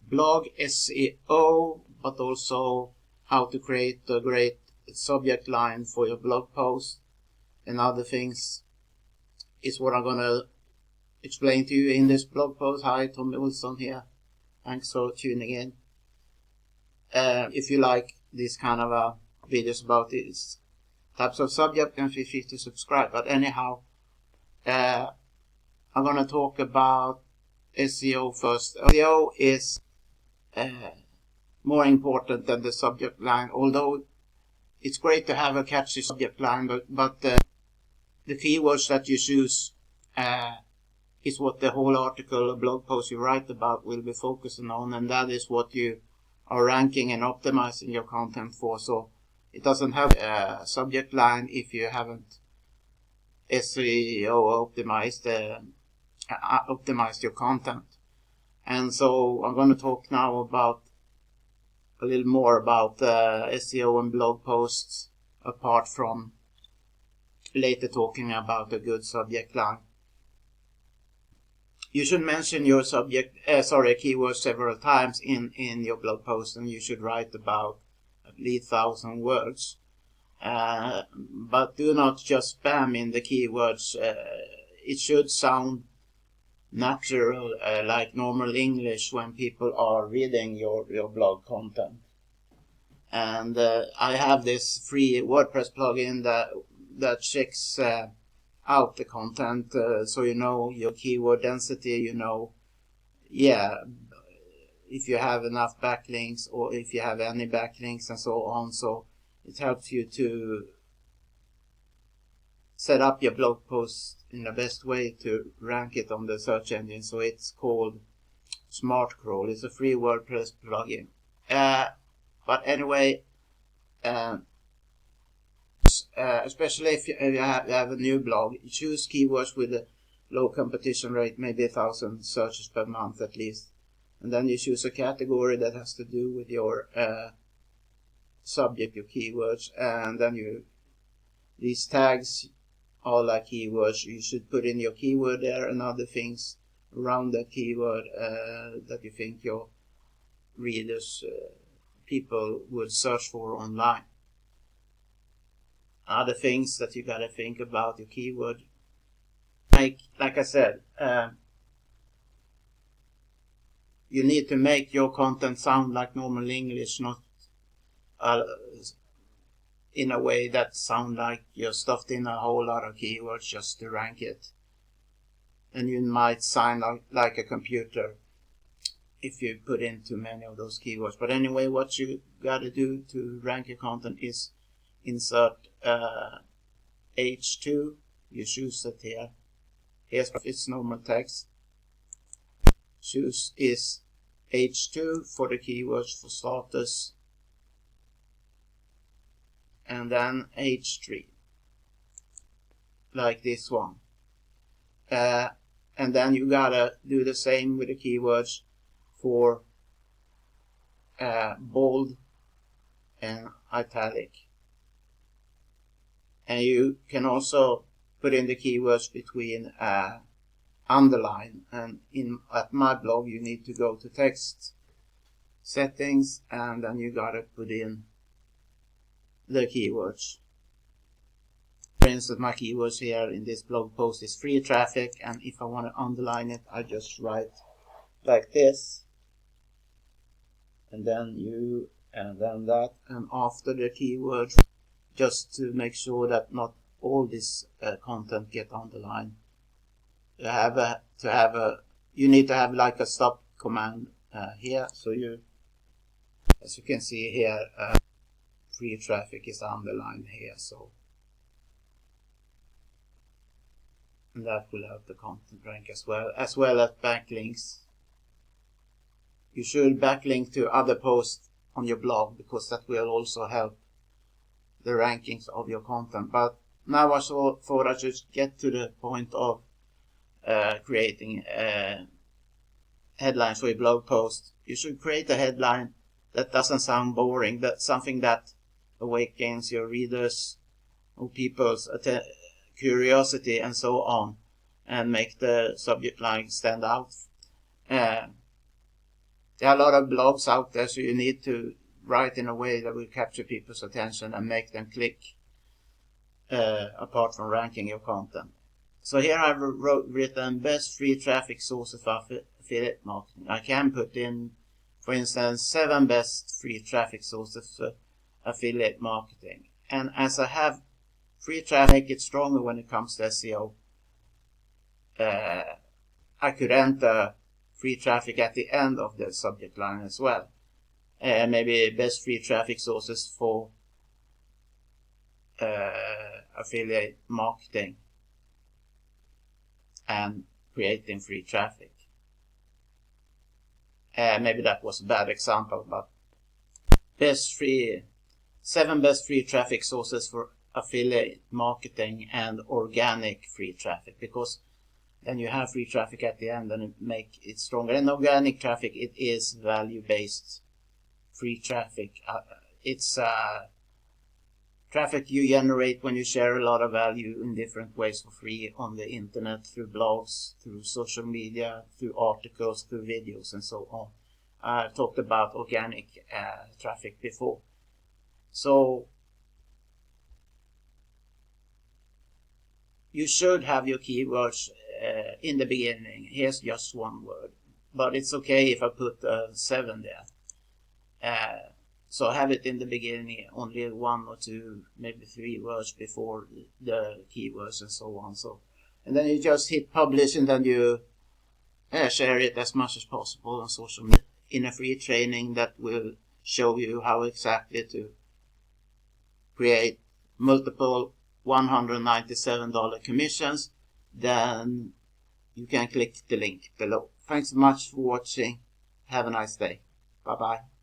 blog SEO, but also how to create a great subject line for your blog post and other things is what I'm gonna explain to you in this blog post. Hi, Tommy Olsson here. Thanks for tuning in. If you like this kind of videos about these types of subject, then feel free to subscribe. But anyhow, I'm gonna talk about SEO first. SEO is more important than the subject line, although it's great to have a catchy subject line, but the keywords that you choose is what the whole article or blog post you write about will be focusing on, and that is what you are ranking and optimizing your content for. So it doesn't have a subject line if you haven't SEO optimized your content. And so I'm going to talk now about a little more about SEO and blog posts, apart from later talking about a good subject line. You should mention your keywords several times in your blog post, and you should write about at least 1,000 words. But do not just spam in the keywords. It should sound natural, like normal English when people are reading your blog content. And I have this free WordPress plugin that checks out the content, so you know your keyword density, you know, if you have enough backlinks or if you have any backlinks and so on. So it helps you to set up your blog post in the best way to rank it on the search engine. So it's called Smart Crawl. It's a free WordPress plugin. But anyway, especially if you have a new blog, you choose keywords with a low competition rate, maybe 1,000 searches per month at least. And then you choose a category that has to do with your subject, your keywords, and then these tags are like keywords. You should put in your keyword there and other things around that keyword that you think your readers, people would search for online. Other things that you gotta think about your keyword. Like I said, you need to make your content sound like normal English, not in a way that sound like you're stuffed in a whole lot of keywords just to rank it. And you might sound like a computer if you put in too many of those keywords. But anyway, what you gotta do to rank your content is insert H2. You choose it here. Here's its normal text. Choose is H2 for the keywords for starters, and then H3 like this one. And then you gotta do the same with the keywords for bold and italic. And you can also put in the keywords between underline, and at my blog you need to go to text settings, and then you gotta put in the keywords. For instance, my keywords here in this blog post is free traffic, and if I want to underline it, I just write like this, and then that, and after the keyword, just to make sure that not all this content get underlined. You need to have like a stop command here. So as you can see here, free traffic is underlined here. So, and that will help the content rank as well as backlinks. You should backlink to other posts on your blog, because that will also help the rankings of your content. But now I thought I should get to the point of creating headlines for your blog post. You should create a headline that doesn't sound boring, that's something that awakens your readers or people's curiosity and so on, and make the subject line stand out. There are a lot of blogs out there, so you need to write in a way that will capture people's attention and make them click, apart from ranking your content. So here I've written best free traffic sources for affiliate marketing. I can put in, for instance, 7 best free traffic sources for affiliate marketing. And as I have free traffic, it's stronger when it comes to SEO. I could enter free traffic at the end of the subject line as well. Maybe best free traffic sources for affiliate marketing and creating free traffic. Maybe that was a bad example, but 7 best free traffic sources for affiliate marketing and organic free traffic, because then you have free traffic at the end and it make it stronger. And organic traffic, it is value-based free traffic. It's traffic you generate when you share a lot of value in different ways for free on the internet, through blogs, through social media, through articles, through videos, and so on. I've talked about organic traffic before. So you should have your keywords in the beginning. Here's just one word, but it's okay if I put 7 there. So have it in the beginning, only 1 or 2, maybe 3 words before the keywords and so on. And then you just hit publish, and then you share it as much as possible on social media in a free training that will show you how exactly to create multiple $197 commissions. Then you can click the link below. Thanks so much for watching. Have a nice day. Bye bye.